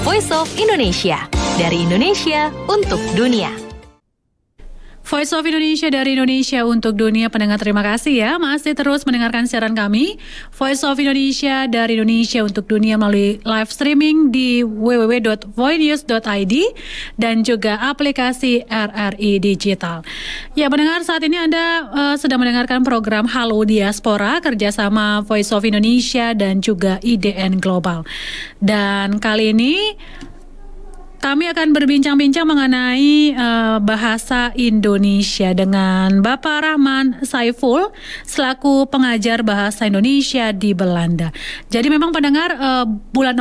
Voice of Indonesia. Dari Indonesia untuk dunia. Voice of Indonesia dari Indonesia untuk dunia. Pendengar, terima kasih ya masih terus mendengarkan siaran kami Voice of Indonesia dari Indonesia untuk dunia melalui live streaming di www.voinews.id dan juga aplikasi RRI Digital. Ya pendengar, saat ini Anda sedang mendengarkan program Halo Diaspora kerjasama Voice of Indonesia dan juga IDN Global. Dan kali ini kami akan berbincang-bincang mengenai bahasa Indonesia dengan Bapak Rahman Saiful selaku pengajar bahasa Indonesia di Belanda. Jadi memang pendengar, bulan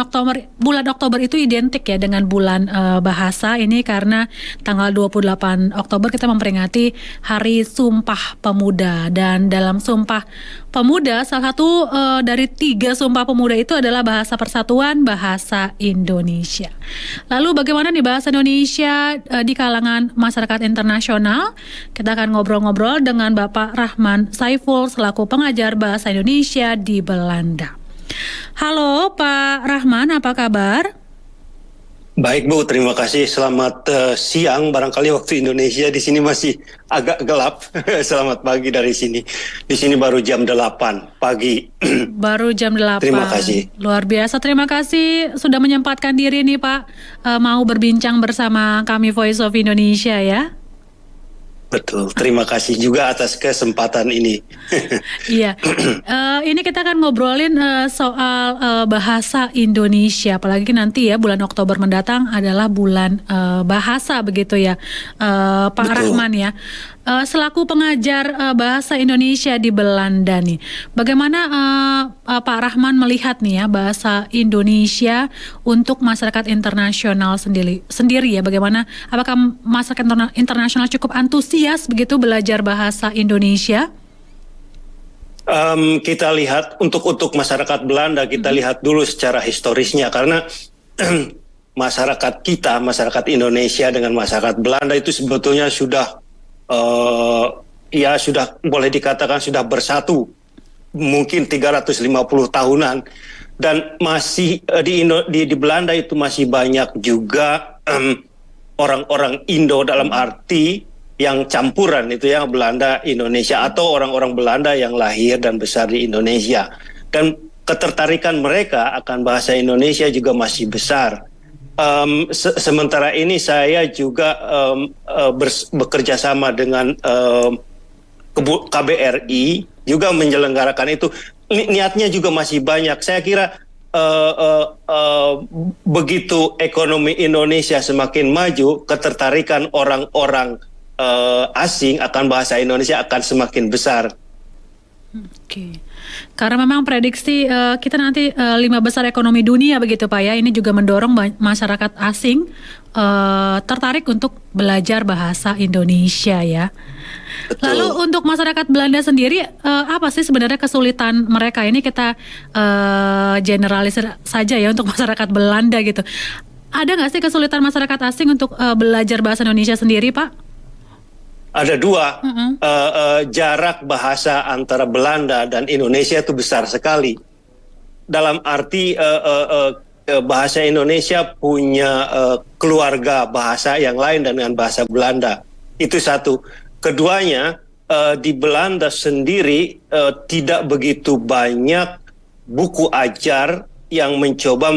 Oktober itu identik ya dengan bulan bahasa ini karena tanggal 28 Oktober kita memperingati Hari Sumpah Pemuda, dan dalam Sumpah Pemuda salah satu dari 3 Sumpah Pemuda itu adalah bahasa persatuan bahasa Indonesia. Lalu bagaimana nih bahasa Indonesia di kalangan masyarakat internasional? Kita akan ngobrol-ngobrol dengan Bapak Rahman Saiful selaku pengajar bahasa Indonesia di Belanda. Halo Pak Rahman, apa kabar? Baik Bu, terima kasih. Selamat siang. Barangkali waktu Indonesia di sini masih agak gelap. Selamat pagi dari sini. Di sini baru jam 8 pagi. Baru jam 8. Terima kasih. Luar biasa. Terima kasih sudah menyempatkan diri nih Pak, mau berbincang bersama kami Voice of Indonesia ya. Betul. Terima kasih juga atas kesempatan ini. Iya. Ini kita akan ngobrolin soal bahasa Indonesia. Apalagi nanti ya bulan Oktober mendatang adalah bulan bahasa begitu ya, Pak Betul. Rahman ya. Selaku pengajar bahasa Indonesia di Belanda nih, bagaimana Pak Rahman melihat nih ya bahasa Indonesia untuk masyarakat internasional sendiri ya? Bagaimana, apakah masyarakat internasional cukup antusias begitu belajar bahasa Indonesia? Kita lihat untuk masyarakat Belanda, kita lihat dulu secara historisnya, karena masyarakat kita, masyarakat Indonesia dengan masyarakat Belanda itu sebetulnya sudah sudah boleh dikatakan sudah bersatu mungkin 350 tahunan, dan masih di Belanda itu masih banyak juga orang-orang Indo dalam arti yang campuran itu ya, Belanda Indonesia, atau orang-orang Belanda yang lahir dan besar di Indonesia, dan ketertarikan mereka akan bahasa Indonesia juga masih besar. Sementara ini saya juga bekerja sama dengan KBRI juga menyelenggarakan itu. Niatnya juga masih banyak. Saya kira begitu ekonomi Indonesia semakin maju, ketertarikan orang-orang asing akan bahasa Indonesia akan semakin besar. Oke. Karena memang prediksi kita nanti 5 besar ekonomi dunia begitu Pak ya, ini juga mendorong masyarakat asing tertarik untuk belajar bahasa Indonesia ya. Betul. Lalu untuk masyarakat Belanda sendiri, apa sih sebenarnya kesulitan mereka? Ini kita generalisir saja ya untuk masyarakat Belanda gitu. Ada nggak sih kesulitan masyarakat asing untuk belajar bahasa Indonesia sendiri Pak? Ada 2, jarak bahasa antara Belanda dan Indonesia itu besar sekali. Dalam arti bahasa Indonesia punya keluarga bahasa yang lain dengan bahasa Belanda. Itu satu. Keduanya, di Belanda sendiri tidak begitu banyak buku ajar yang mencoba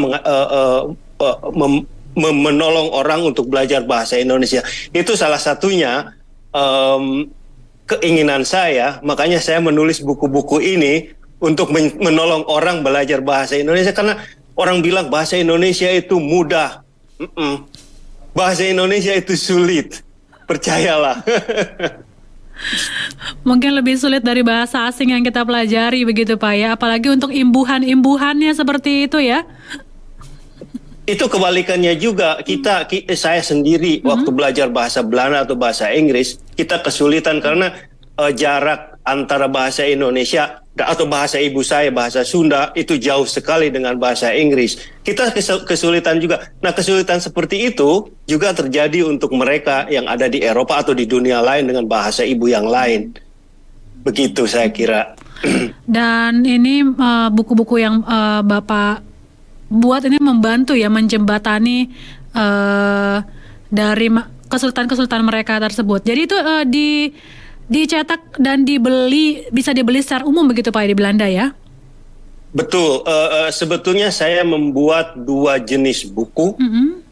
menolong orang untuk belajar bahasa Indonesia. Itu salah satunya keinginan saya, makanya saya menulis buku-buku ini untuk menolong orang belajar bahasa Indonesia, karena orang bilang bahasa Indonesia itu mudah. Bahasa Indonesia itu sulit, percayalah. Mungkin lebih sulit dari bahasa asing yang kita pelajari begitu Pak ya, apalagi untuk imbuhan-imbuhannya seperti itu ya. Itu kebalikannya juga. Saya sendiri waktu belajar bahasa Belanda atau bahasa Inggris, kita kesulitan karena jarak antara bahasa Indonesia atau bahasa ibu saya, bahasa Sunda, itu jauh sekali dengan bahasa Inggris. Kita kesulitan juga. Nah, kesulitan seperti itu juga terjadi untuk mereka yang ada di Eropa atau di dunia lain dengan bahasa ibu yang lain. Begitu saya kira. Dan ini buku-buku yang Bapak buat ini membantu ya menjembatani dari kesulitan-kesulitan mereka tersebut. Jadi itu dicetak dan bisa dibeli secara umum begitu Pak di Belanda ya? Betul. Sebetulnya saya membuat 2 jenis buku.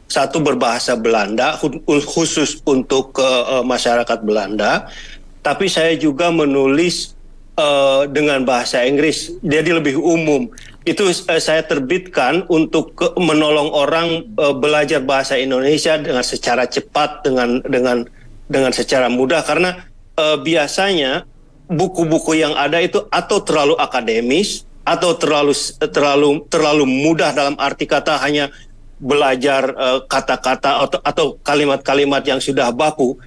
Satu berbahasa Belanda khusus untuk masyarakat Belanda. Tapi saya juga menulis dengan bahasa Inggris, jadi lebih umum. Itu saya terbitkan untuk menolong orang belajar bahasa Indonesia dengan secara cepat, dengan secara mudah. Karena biasanya buku-buku yang ada itu atau terlalu akademis atau terlalu mudah, dalam arti kata hanya belajar kata-kata atau kalimat-kalimat yang sudah baku.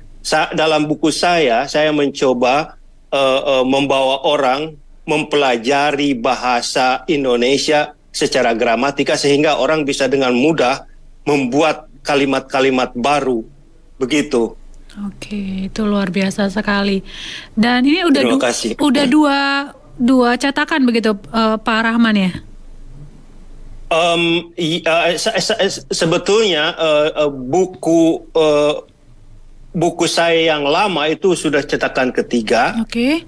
Dalam buku saya mencoba membawa orang mempelajari bahasa Indonesia secara gramatika sehingga orang bisa dengan mudah membuat kalimat-kalimat baru. Begitu. Oke, itu luar biasa sekali. Dan ini udah Terima kasih. dua cetakan begitu Pak Rahman ya? Sebetulnya buku saya yang lama itu sudah cetakan ketiga. Oke.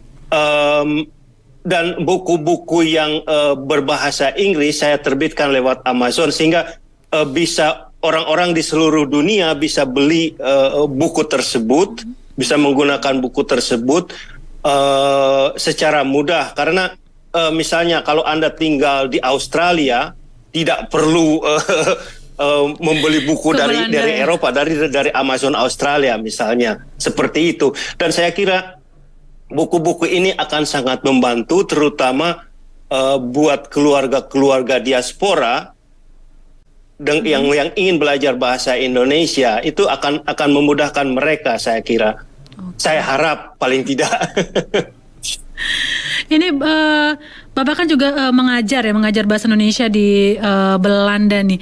Dan buku-buku yang berbahasa Inggris saya terbitkan lewat Amazon sehingga bisa orang-orang di seluruh dunia bisa beli buku tersebut, bisa menggunakan buku tersebut secara mudah. Karena misalnya kalau Anda tinggal di Australia, tidak perlu membeli buku dari Eropa, dari Amazon Australia misalnya, seperti itu. Dan saya kira buku-buku ini akan sangat membantu, terutama buat keluarga-keluarga diaspora yang ingin belajar bahasa Indonesia. Itu akan memudahkan mereka, saya kira. Saya harap paling tidak. Ini Bapak kan juga mengajar bahasa Indonesia di Belanda nih.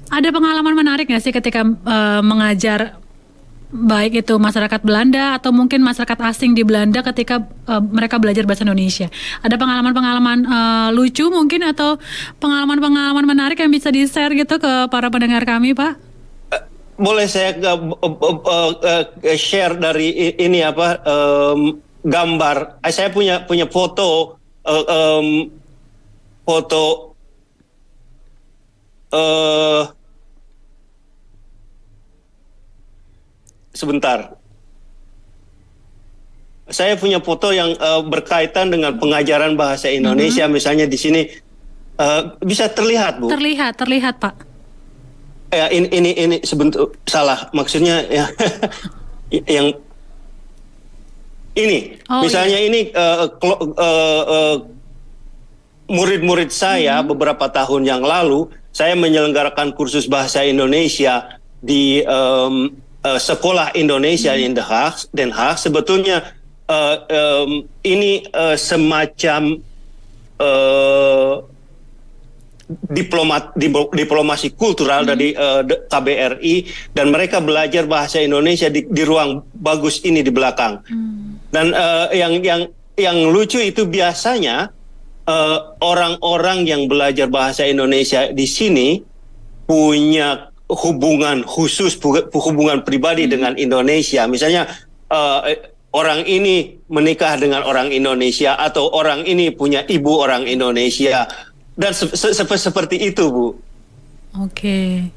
Ada pengalaman menarik nggak sih ketika mengajar, baik itu masyarakat Belanda atau mungkin masyarakat asing di Belanda ketika mereka belajar bahasa Indonesia? Ada pengalaman-pengalaman lucu mungkin atau pengalaman-pengalaman menarik yang bisa di-share gitu ke para pendengar kami, Pak? Boleh saya share dari ini gambar. Saya punya foto sebentar. Saya punya foto yang berkaitan dengan pengajaran bahasa Indonesia. Misalnya di sini bisa terlihat, Bu. Terlihat, Pak. Ya, ini sebentar, salah. Maksudnya ya yang ini. Misalnya iya. Ini murid-murid saya beberapa tahun yang lalu, saya menyelenggarakan kursus bahasa Indonesia di Sekolah Indonesia di Den Haag. Sebetulnya ini semacam diplomasi kultural dari KBRI, dan mereka belajar bahasa Indonesia di ruang bagus ini di belakang. Dan yang lucu itu biasanya orang-orang yang belajar bahasa Indonesia di sini punya hubungan khusus, hubungan pribadi dengan Indonesia. Misalnya orang ini menikah dengan orang Indonesia atau orang ini punya ibu orang Indonesia. Dan seperti itu, Bu. Oke.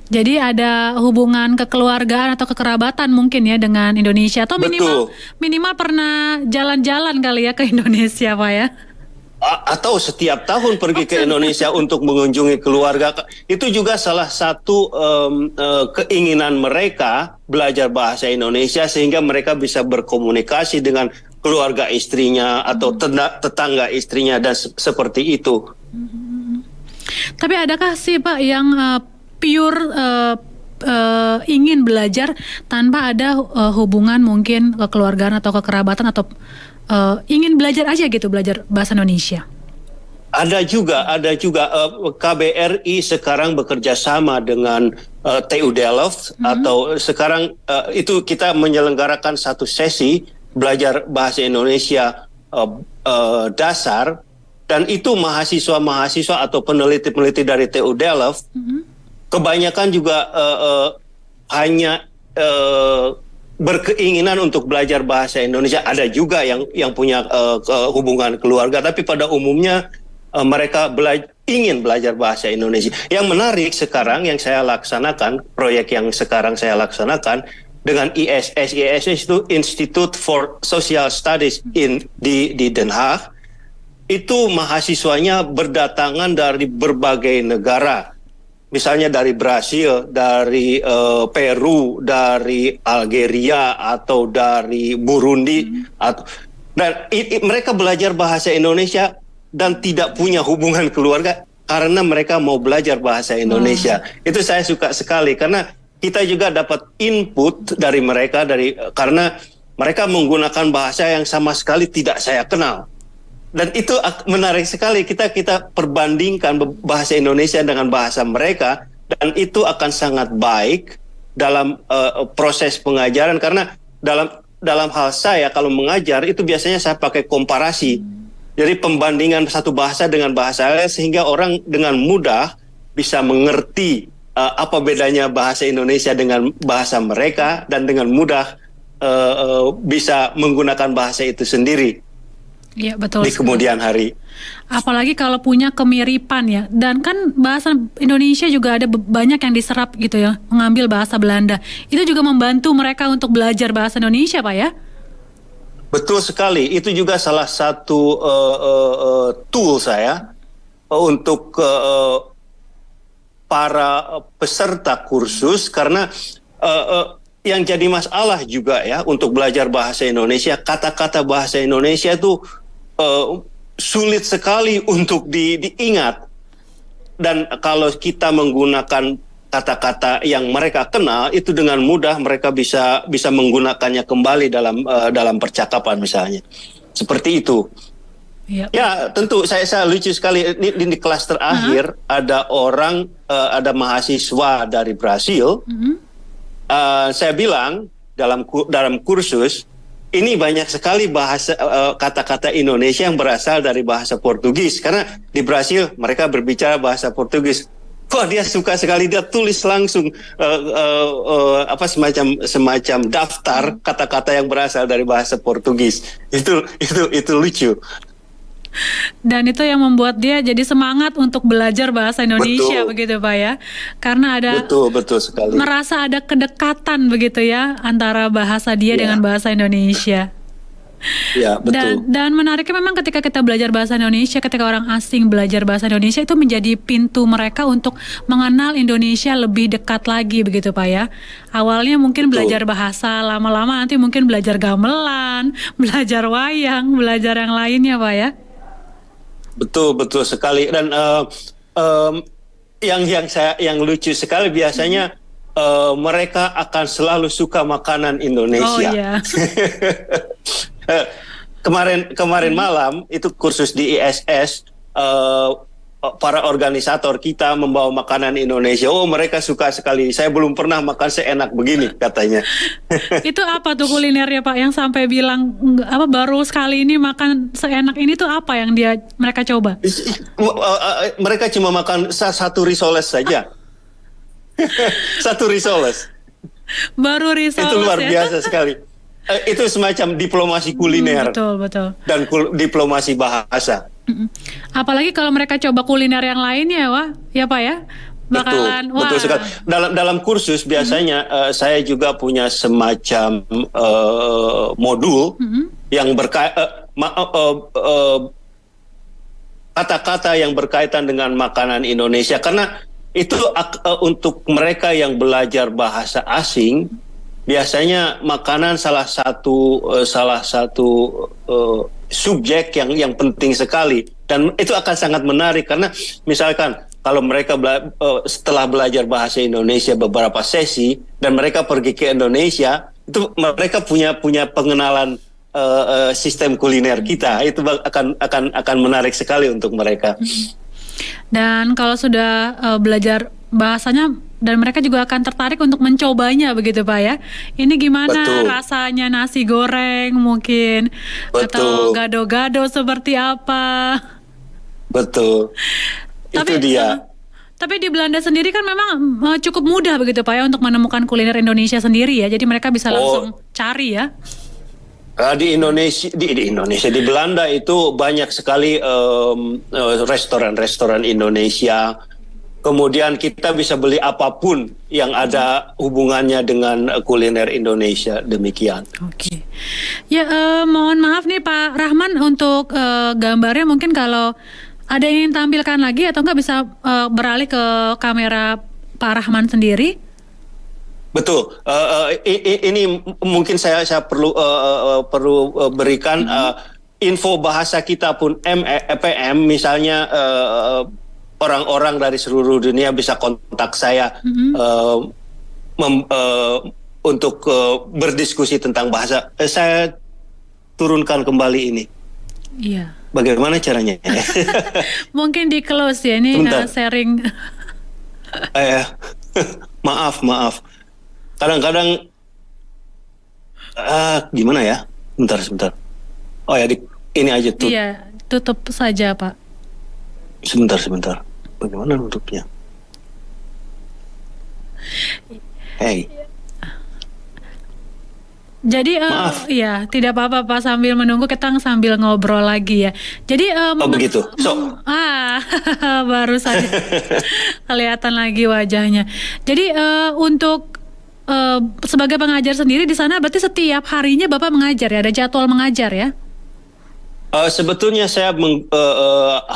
Jadi ada hubungan kekeluargaan atau kekerabatan mungkin ya dengan Indonesia, atau minimal pernah jalan-jalan kali ya ke Indonesia, Pak ya? Atau setiap tahun pergi ke Indonesia untuk mengunjungi keluarga. Itu juga salah satu keinginan mereka, belajar bahasa Indonesia sehingga mereka bisa berkomunikasi dengan keluarga istrinya atau tetangga istrinya, dan seperti itu. Tapi adakah sih Pak yang pure ingin belajar tanpa ada hubungan mungkin kekeluargaan atau kekerabatan, atau ingin belajar aja gitu, belajar bahasa Indonesia? Ada juga KBRI sekarang bekerja sama dengan TU Delft, atau sekarang itu kita menyelenggarakan satu sesi belajar bahasa Indonesia dasar Dan itu mahasiswa-mahasiswa atau peneliti-peneliti dari TU Delft kebanyakan juga hanya berkeinginan untuk belajar bahasa Indonesia. Ada juga yang punya hubungan keluarga, tapi pada umumnya mereka ingin belajar bahasa Indonesia. Yang menarik sekarang yang saya laksanakan, proyek yang sekarang saya laksanakan dengan ISS. ISS itu Institute for Social Studies di Den Haag. Itu mahasiswanya berdatangan dari berbagai negara. Misalnya dari Brasil, dari Peru, dari Algeria, atau dari Burundi. Dan mereka belajar bahasa Indonesia dan tidak punya hubungan keluarga karena mereka mau belajar bahasa Indonesia. Itu saya suka sekali karena kita juga dapat input dari mereka karena mereka menggunakan bahasa yang sama sekali tidak saya kenal. Dan itu menarik sekali, kita perbandingkan bahasa Indonesia dengan bahasa mereka, dan itu akan sangat baik dalam proses pengajaran, karena dalam hal saya kalau mengajar itu biasanya saya pakai komparasi. Jadi pembandingan satu bahasa dengan bahasa lain sehingga orang dengan mudah bisa mengerti apa bedanya bahasa Indonesia dengan bahasa mereka, dan dengan mudah bisa menggunakan bahasa itu sendiri. Iya, betul. Di kemudian hari. Apalagi kalau punya kemiripan ya. Dan kan bahasa Indonesia juga ada banyak yang diserap gitu ya, mengambil bahasa Belanda. Itu juga membantu mereka untuk belajar bahasa Indonesia, Pak ya? Betul sekali. Itu juga salah satu tool saya untuk para peserta kursus, karena yang jadi masalah juga ya untuk belajar bahasa Indonesia, kata-kata bahasa Indonesia itu sulit sekali untuk diingat. Dan kalau kita menggunakan kata-kata yang mereka kenal, itu dengan mudah mereka bisa menggunakannya kembali dalam percakapan misalnya. Seperti itu. Ya, tentu saya lucu sekali di kelas terakhir ada ada mahasiswa dari Brasil. Saya bilang dalam kursus ini banyak sekali bahasa kata-kata Indonesia yang berasal dari bahasa Portugis, karena di Brasil mereka berbicara bahasa Portugis. Kok dia suka sekali, dia tulis langsung semacam daftar kata-kata yang berasal dari bahasa Portugis. Itu lucu. Dan itu yang membuat dia jadi semangat untuk belajar bahasa Indonesia, begitu Pak ya. Karena ada betul sekali. Merasa ada kedekatan begitu ya antara bahasa dia dengan bahasa Indonesia. Ya, betul. Dan menariknya memang ketika kita belajar bahasa Indonesia, ketika orang asing belajar bahasa Indonesia, itu menjadi pintu mereka untuk mengenal Indonesia lebih dekat lagi begitu Pak ya. Awalnya mungkin belajar bahasa, lama-lama nanti mungkin belajar gamelan, belajar wayang, belajar yang lainnya Pak ya. Betul sekali. Dan yang lucu sekali biasanya mereka akan selalu suka makanan Indonesia. Oh iya. Kemarin malam itu kursus di ISS, para organisator kita membawa makanan Indonesia. Oh, mereka suka sekali. Saya belum pernah makan seenak begini katanya. Itu apa tuh kulinernya Pak yang sampai bilang baru sekali ini makan seenak ini tuh apa yang mereka coba? Mereka cuma makan satu risoles saja. Satu risoles. Baru risoles. Itu luar biasa sekali. Itu semacam diplomasi kuliner. Betul. Dan diplomasi bahasa. Apalagi kalau mereka coba kuliner yang lainnya, ya Pak ya, bakalan betul sekali. Dalam kursus biasanya saya juga punya semacam modul yang kata-kata yang berkaitan dengan makanan Indonesia, karena itu untuk mereka yang belajar bahasa asing. Biasanya makanan salah satu subjek yang penting sekali, dan itu akan sangat menarik karena misalkan kalau mereka setelah belajar bahasa Indonesia beberapa sesi dan mereka pergi ke Indonesia, itu mereka punya pengenalan sistem kuliner kita, itu akan menarik sekali untuk mereka. Dan kalau sudah belajar bahasanya, dan mereka juga akan tertarik untuk mencobanya begitu Pak ya. Ini gimana rasanya nasi goreng mungkin, atau gado-gado seperti apa? betul. Itu dia. Tapi di Belanda sendiri kan memang cukup mudah begitu Pak ya untuk menemukan kuliner Indonesia sendiri ya. Jadi mereka bisa langsung cari ya. Di Indonesia, di Belanda itu banyak sekali restoran-restoran Indonesia. Kemudian kita bisa beli apapun yang ada hubungannya dengan kuliner Indonesia, demikian. Oke. Ya mohon maaf nih Pak Rahman untuk gambarnya mungkin kalau ada yang ingin tampilkan lagi atau enggak bisa beralih ke kamera Pak Rahman sendiri? Betul. Ini mungkin saya perlu berikan info bahasa kita pun EPM misalnya orang-orang dari seluruh dunia bisa kontak saya untuk berdiskusi tentang bahasa. Saya turunkan kembali ini. Iya. Bagaimana caranya? Mungkin di close ya ini sharing. Maaf. Kadang-kadang gimana ya? Sebentar. Oh ya, ini aja tuh. Iya, tutup saja Pak. Sebentar. Bagaimana nutupnya? Hey. Jadi ya tidak apa-apa Pak, sambil menunggu kita sambil ngobrol lagi ya. Jadi begitu. Baru saja kelihatan lagi wajahnya. Jadi untuk sebagai pengajar sendiri di sana berarti setiap harinya Bapak mengajar ya, ada jadwal mengajar ya? Sebetulnya saya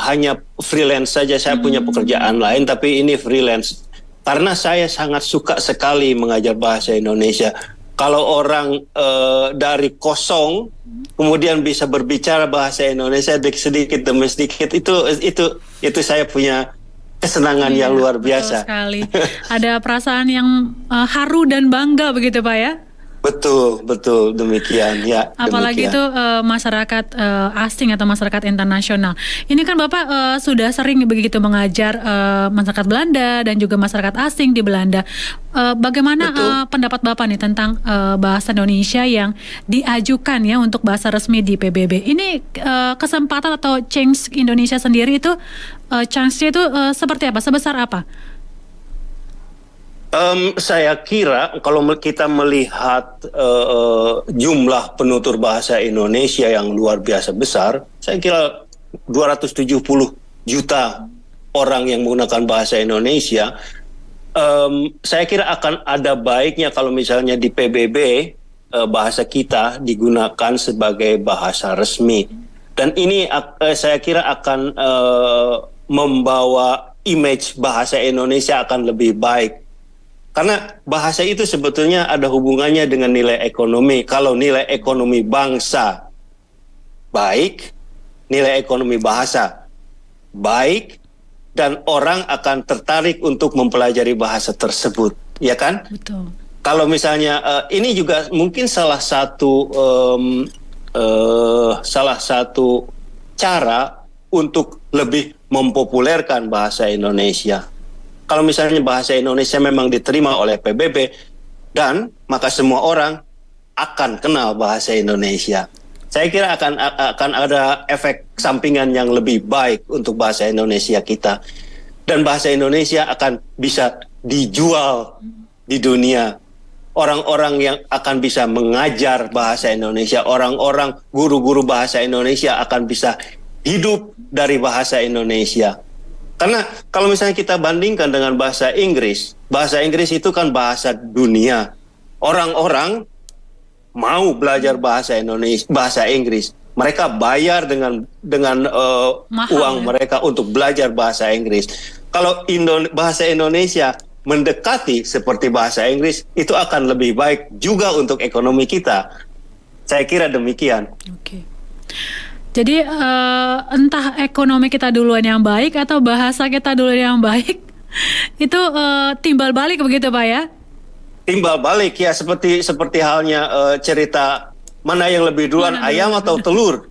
hanya freelance saja, saya punya pekerjaan lain tapi ini freelance. Karena saya sangat suka sekali mengajar bahasa Indonesia. Kalau orang dari kosong kemudian bisa berbicara bahasa Indonesia sedikit demi sedikit, itu saya punya kesenangan yang luar biasa. Betul sekali. Ada perasaan yang haru dan bangga begitu Pak ya? Betul demikian ya. Apalagi itu masyarakat asing atau masyarakat internasional. Ini kan Bapak sudah sering begitu mengajar masyarakat Belanda dan juga masyarakat asing di Belanda. Bagaimana pendapat Bapak nih tentang bahasa Indonesia yang diajukan ya untuk bahasa resmi di PBB? Ini kesempatan atau chance Indonesia sendiri itu chance-nya itu seperti apa? Sebesar apa? Saya kira kalau kita melihat jumlah penutur bahasa Indonesia yang luar biasa besar, saya kira 270 juta orang yang menggunakan bahasa Indonesia, saya kira akan ada baiknya kalau misalnya di PBB bahasa kita digunakan sebagai bahasa resmi. Dan ini saya kira akan membawa image bahasa Indonesia akan lebih baik. Karena bahasa itu sebetulnya ada hubungannya dengan nilai ekonomi. Kalau nilai ekonomi bangsa baik, nilai ekonomi bahasa baik, dan orang akan tertarik untuk mempelajari bahasa tersebut, ya kan? Betul. Kalau misalnya ini juga mungkin salah satu cara untuk lebih mempopulerkan bahasa Indonesia. Kalau misalnya bahasa Indonesia memang diterima oleh PBB, dan maka semua orang akan kenal bahasa Indonesia. Saya kira akan ada efek sampingan yang lebih baik untuk bahasa Indonesia kita. Dan bahasa Indonesia akan bisa dijual di dunia. Orang-orang yang akan bisa mengajar bahasa Indonesia, orang-orang guru-guru bahasa Indonesia akan bisa hidup dari bahasa Indonesia. Karena kalau misalnya kita bandingkan dengan bahasa Inggris itu kan bahasa dunia. Orang-orang mau belajar bahasa Inggris. Mereka bayar dengan uang mereka untuk belajar bahasa Inggris. Kalau bahasa Indonesia mendekati seperti bahasa Inggris, itu akan lebih baik juga untuk ekonomi kita. Saya kira demikian. Oke. Jadi entah ekonomi kita duluan yang baik atau bahasa kita duluan yang baik, itu timbal balik begitu Pak ya? Timbal balik ya, seperti halnya cerita mana yang lebih duluan, ayam atau telur.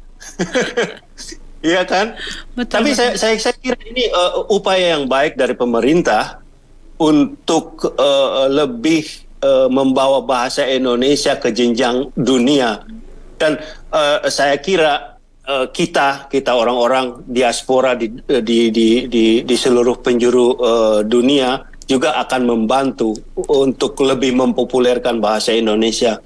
Iya kan? Betul, tapi saya kira ini upaya yang baik dari pemerintah untuk lebih membawa bahasa Indonesia ke jenjang dunia. Dan saya kira kita orang-orang diaspora di seluruh penjuru dunia juga akan membantu untuk lebih mempopulerkan bahasa Indonesia.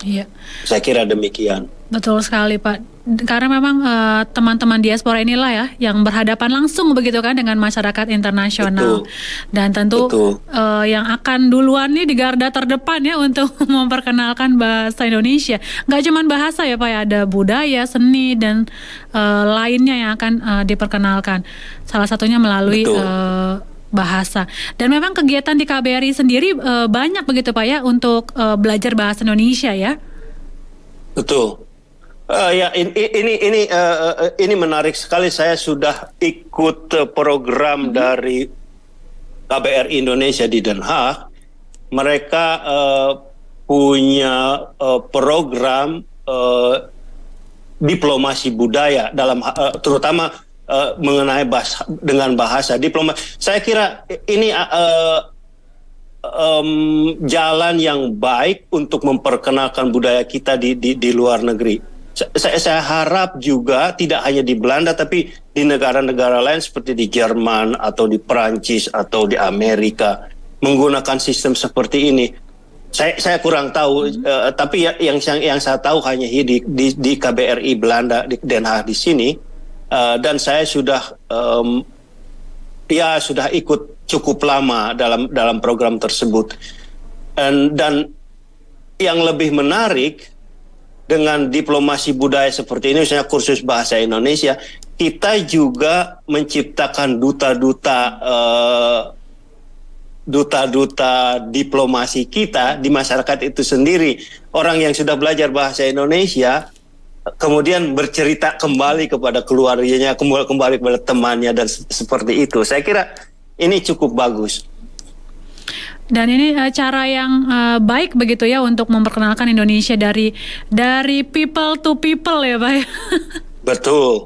Iya. Saya kira demikian. Betul sekali Pak. Karena memang teman-teman diaspora inilah ya yang berhadapan langsung begitu kan dengan masyarakat internasional. Betul. Dan tentu Betul. Yang akan duluan nih di garda terdepan ya untuk memperkenalkan bahasa Indonesia. Nggak cuma bahasa ya Pak ya, ada budaya, seni dan lainnya yang akan diperkenalkan. Salah satunya melalui bahasa. Dan memang kegiatan di KBRI sendiri banyak begitu Pak ya untuk belajar bahasa Indonesia ya. Betul. Ya ini menarik sekali. Saya sudah ikut program dari KBRI Indonesia di Den Haag. Mereka punya program diplomasi budaya dalam terutama mengenai bahasa diplomasi. Saya kira ini jalan yang baik untuk memperkenalkan budaya kita di luar negeri. Saya harap juga tidak hanya di Belanda tapi di negara-negara lain seperti di Jerman atau di Prancis atau di Amerika menggunakan sistem seperti ini. Saya kurang tahu, tapi yang saya tahu hanya di KBRI Belanda di Den Haag di sini, dan saya sudah sudah ikut cukup lama dalam program tersebut, dan yang lebih menarik dengan diplomasi budaya seperti ini, misalnya kursus bahasa Indonesia, kita juga menciptakan duta-duta diplomasi kita di masyarakat itu sendiri. Orang yang sudah belajar bahasa Indonesia kemudian bercerita kembali kepada keluarganya, kembali kepada temannya dan seperti itu. Saya kira ini cukup bagus. Dan ini cara yang baik begitu ya untuk memperkenalkan Indonesia dari people to people ya Pak. Betul.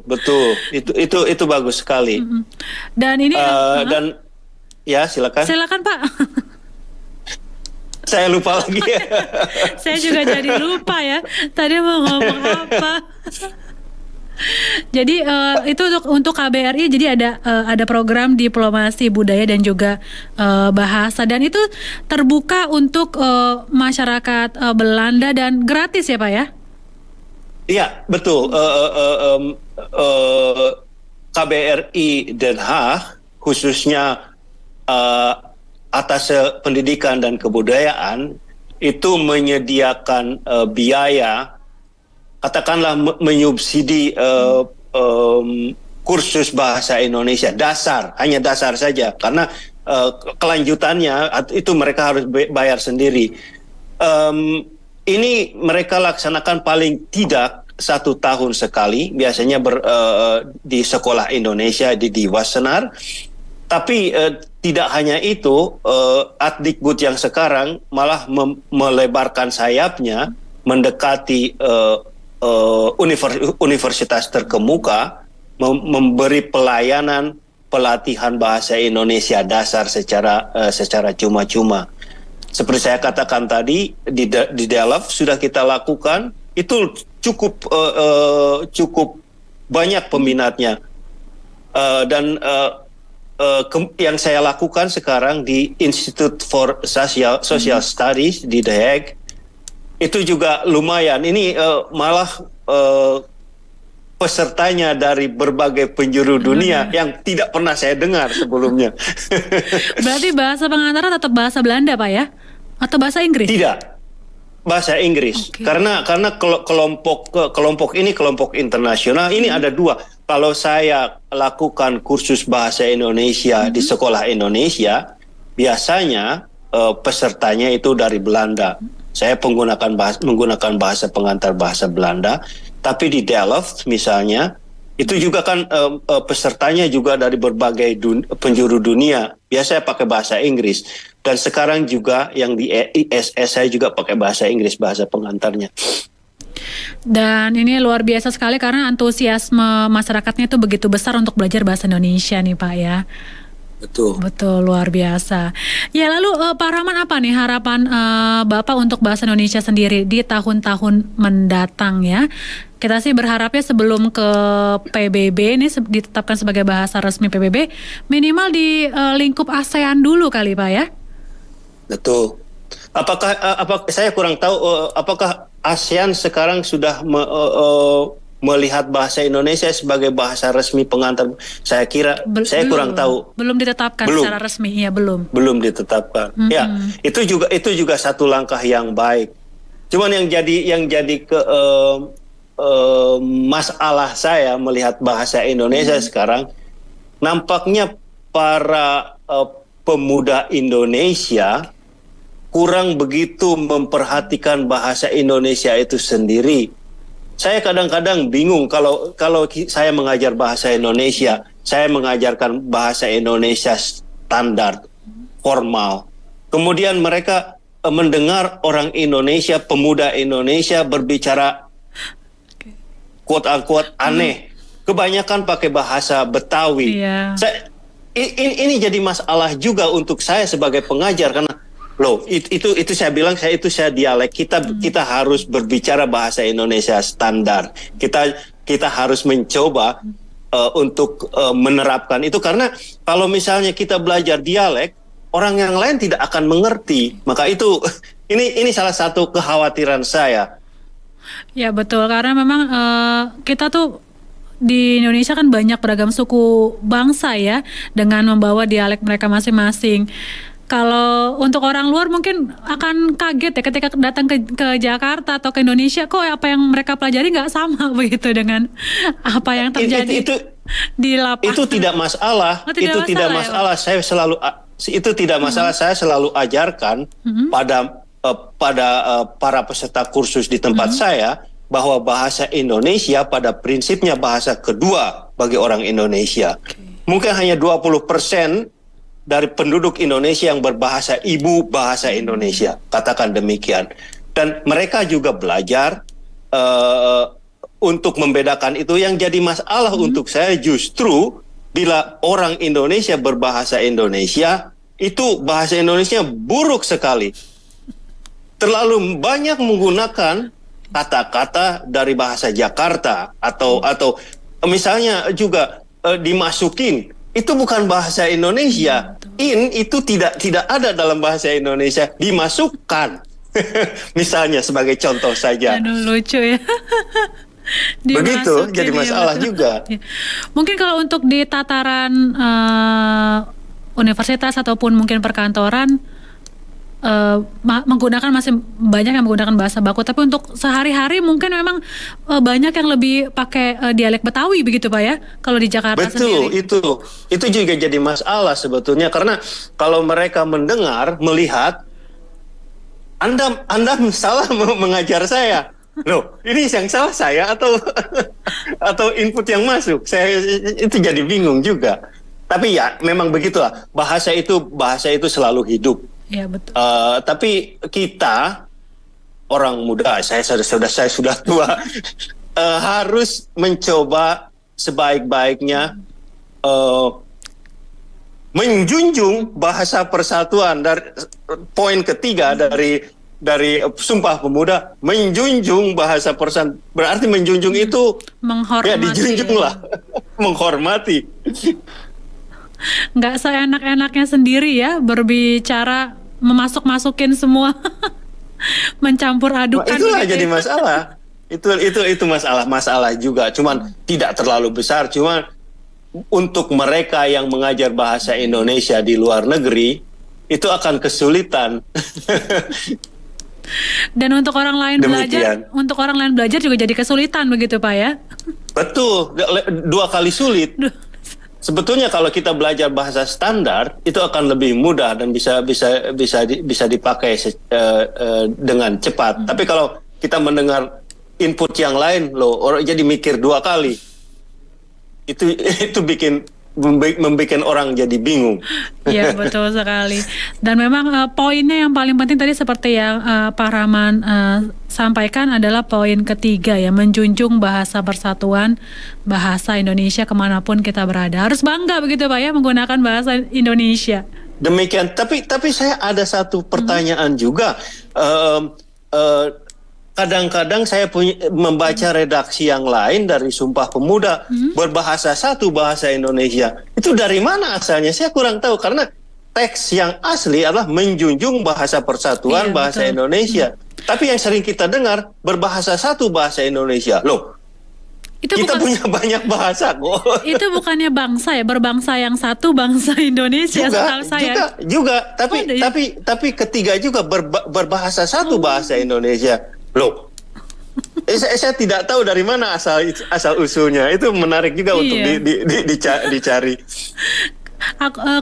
Itu bagus sekali. Dan ini dan ya silakan. Silakan Pak. Saya lupa lagi. Saya juga jadi lupa ya. Tadi mau ngomong apa? Jadi itu untuk KBRI, jadi ada program diplomasi budaya dan juga bahasa, dan itu terbuka untuk masyarakat Belanda dan gratis ya Pak ya? Iya betul. KBRI Den Haag khususnya atas pendidikan dan kebudayaan itu menyediakan biaya, katakanlah menyubsidi kursus bahasa Indonesia hanya dasar saja, karena kelanjutannya itu mereka harus bayar sendiri. Ini mereka laksanakan paling tidak 1 tahun sekali, biasanya di sekolah Indonesia di Wassenaar. Tapi tidak hanya itu, Adikbud yang sekarang malah melebarkan sayapnya mendekati universitas terkemuka, memberi pelayanan pelatihan bahasa Indonesia dasar secara cuma-cuma. Seperti saya katakan tadi, di Delft sudah kita lakukan, itu cukup banyak peminatnya, dan yang saya lakukan sekarang di Institute for Social Studies di The Hague itu juga lumayan. Ini malah pesertanya dari berbagai penjuru dunia yang tidak pernah saya dengar sebelumnya. Berarti bahasa pengantar tetap bahasa Belanda Pak ya? Atau bahasa Inggris? Tidak, bahasa Inggris. Okay. Karena kelompok ini kelompok internasional. Ini ada 2. Kalau saya lakukan kursus bahasa Indonesia di sekolah Indonesia, biasanya pesertanya itu dari Belanda. Saya menggunakan bahasa pengantar bahasa Belanda. Tapi di Delft misalnya, itu juga kan pesertanya juga dari berbagai penjuru dunia. Biasanya pakai bahasa Inggris. Dan sekarang juga yang di ISS saya juga pakai bahasa Inggris, bahasa pengantarnya. Dan ini luar biasa sekali karena antusiasme masyarakatnya itu begitu besar untuk belajar bahasa Indonesia nih Pak ya. Betul. Betul, luar biasa. Ya, lalu Pak Rahman, apa nih harapan Bapak untuk bahasa Indonesia sendiri di tahun-tahun mendatang ya? Kita sih berharapnya sebelum ke PBB ini ditetapkan sebagai bahasa resmi PBB, minimal di lingkup ASEAN dulu kali Pak ya? Betul. Apakah saya kurang tahu apakah ASEAN sekarang sudah melihat bahasa Indonesia sebagai bahasa resmi pengantar? Saya kira saya kurang tahu. Belum ditetapkan secara resmi, ya belum. Belum ditetapkan. Ya, itu juga satu langkah yang baik. Cuman yang jadi masalah saya melihat bahasa Indonesia sekarang, nampaknya para pemuda Indonesia kurang begitu memperhatikan bahasa Indonesia itu sendiri. Saya kadang-kadang bingung kalau saya mengajar bahasa Indonesia, saya mengajarkan bahasa Indonesia standar, formal. Kemudian mereka mendengar orang Indonesia, pemuda Indonesia berbicara quote-unquote aneh. Kebanyakan pakai bahasa Betawi. Iya. Ini jadi masalah juga untuk saya sebagai pengajar, karena loh, itu saya bilang, saya dialek. Kita harus berbicara bahasa Indonesia standar. Kita harus mencoba untuk menerapkan itu, karena kalau misalnya kita belajar dialek, orang yang lain tidak akan mengerti. Maka itu ini salah satu kekhawatiran saya. Ya betul, karena memang kita tuh di Indonesia kan banyak beragam suku bangsa ya, dengan membawa dialek mereka masing-masing. Kalau untuk orang luar mungkin akan kaget ya ketika datang ke Jakarta atau ke Indonesia, kok apa yang mereka pelajari nggak sama begitu dengan apa yang terjadi di lapangan. Itu tidak masalah. Itu tidak masalah. Saya selalu itu tidak masalah. Saya selalu ajarkan pada para peserta kursus di tempat saya bahwa bahasa Indonesia pada prinsipnya bahasa kedua bagi orang Indonesia. Mungkin hanya 20% dari penduduk Indonesia yang berbahasa ibu bahasa Indonesia, katakan demikian. Dan mereka juga belajar untuk membedakan itu. Yang jadi masalah untuk saya justru bila orang Indonesia berbahasa Indonesia, itu bahasa Indonesia buruk sekali. Terlalu banyak menggunakan kata-kata dari bahasa Jakarta atau misalnya juga dimasukin. Itu bukan bahasa Indonesia. Itu tidak ada dalam bahasa Indonesia. Dimasukkan. Misalnya sebagai contoh saja. Aduh, lucu ya. Begitu, jadi masalah juga. Mungkin kalau untuk di tataran universitas ataupun mungkin perkantoran, masih banyak yang menggunakan bahasa baku, tapi untuk sehari-hari mungkin memang banyak yang lebih pakai dialek Betawi begitu Pak ya, kalau di Jakarta sendiri. Betul, itu juga jadi masalah sebetulnya, karena kalau mereka melihat Anda salah mengajar saya. Loh, ini yang salah saya atau input yang masuk. Saya itu jadi bingung juga. Tapi ya memang begitulah, bahasa itu selalu hidup. Ya, betul. Tapi kita orang muda, saya sudah tua, harus mencoba sebaik-baiknya menjunjung bahasa persatuan. Dari poin ketiga dari Sumpah Pemuda, menjunjung bahasa persatuan. Berarti menjunjung itu menghormati. Ya, dijunjunglah, menghormati. Nggak seenak-enaknya sendiri ya berbicara, masukin semua, mencampur adukan. Itulah jadi masalah. Itu masalah juga. Cuman tidak terlalu besar. Cuman untuk mereka yang mengajar bahasa Indonesia di luar negeri itu akan kesulitan. Dan untuk orang lain belajar juga jadi kesulitan begitu Pak ya? Betul, 2 kali sulit. Sebetulnya kalau kita belajar bahasa standar itu akan lebih mudah dan bisa dipakai dengan cepat. Tapi kalau kita mendengar input yang lain, orang jadi mikir 2 kali. Itu membuat orang jadi bingung. Iya, betul sekali. Dan memang poinnya yang paling penting tadi seperti yang Pak Rahman sampaikan adalah poin ketiga ya, menjunjung bahasa persatuan, bahasa Indonesia kemanapun kita berada. Harus bangga begitu Pak ya menggunakan bahasa Indonesia. Demikian. Tapi saya ada satu pertanyaan juga. Kadang-kadang saya membaca redaksi yang lain dari Sumpah Pemuda berbahasa satu bahasa Indonesia. Itu dari mana asalnya? Saya kurang tahu karena teks yang asli adalah menjunjung bahasa persatuan bahasa betul. Indonesia. Tapi yang sering kita dengar berbahasa satu bahasa Indonesia. Loh, kita punya banyak bahasa kok. Itu bukannya bangsa ya, berbangsa yang satu, bangsa Indonesia setahu saya. Juga, tapi ketiga juga berbahasa satu bahasa Indonesia. Loh, saya tidak tahu dari mana asal usulnya. Itu menarik juga untuk dicari.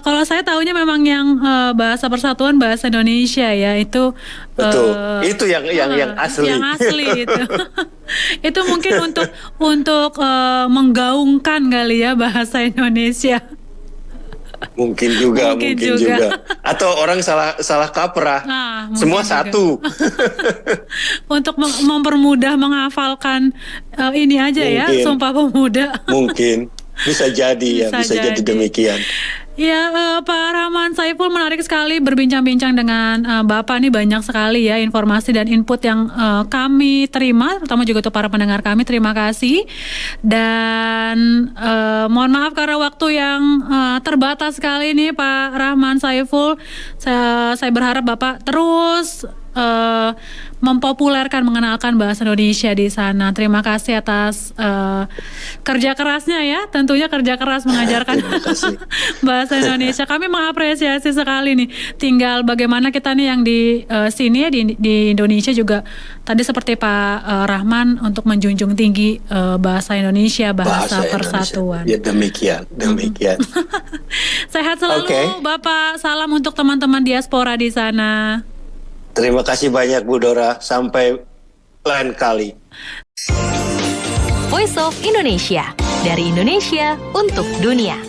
Kalau saya tahunya memang yang bahasa persatuan bahasa Indonesia ya, itu betul. Itu yang asli. Yang asli itu. Itu mungkin untuk menggaungkan kali ya bahasa Indonesia. Mungkin juga. Atau orang salah kaprah. Semua juga satu. Untuk mempermudah menghafalkan ini aja mungkin. Ya, Sumpah Pemuda. Mungkin. Bisa jadi demikian. Ya, Pak Rahman Saiful, menarik sekali berbincang-bincang dengan Bapak nih, banyak sekali ya informasi dan input yang kami terima, terutama juga untuk para pendengar kami. Terima kasih. Dan mohon maaf karena waktu yang terbatas sekali nih Pak Rahman Saiful. Saya berharap Bapak terus mempopulerkan, mengenalkan bahasa Indonesia di sana. Terima kasih atas kerja kerasnya ya, tentunya kerja keras mengajarkan bahasa Indonesia. Kami mengapresiasi sekali nih. Tinggal bagaimana kita nih yang di sini ya di Indonesia juga tadi seperti Pak Rahman untuk menjunjung tinggi bahasa Indonesia, bahasa persatuan. Ya demikian. Sehat selalu Bapak. Salam untuk teman-teman diaspora di sana. Terima kasih banyak Bu Dora. Sampai lain kali. Voice of Indonesia, dari Indonesia untuk dunia.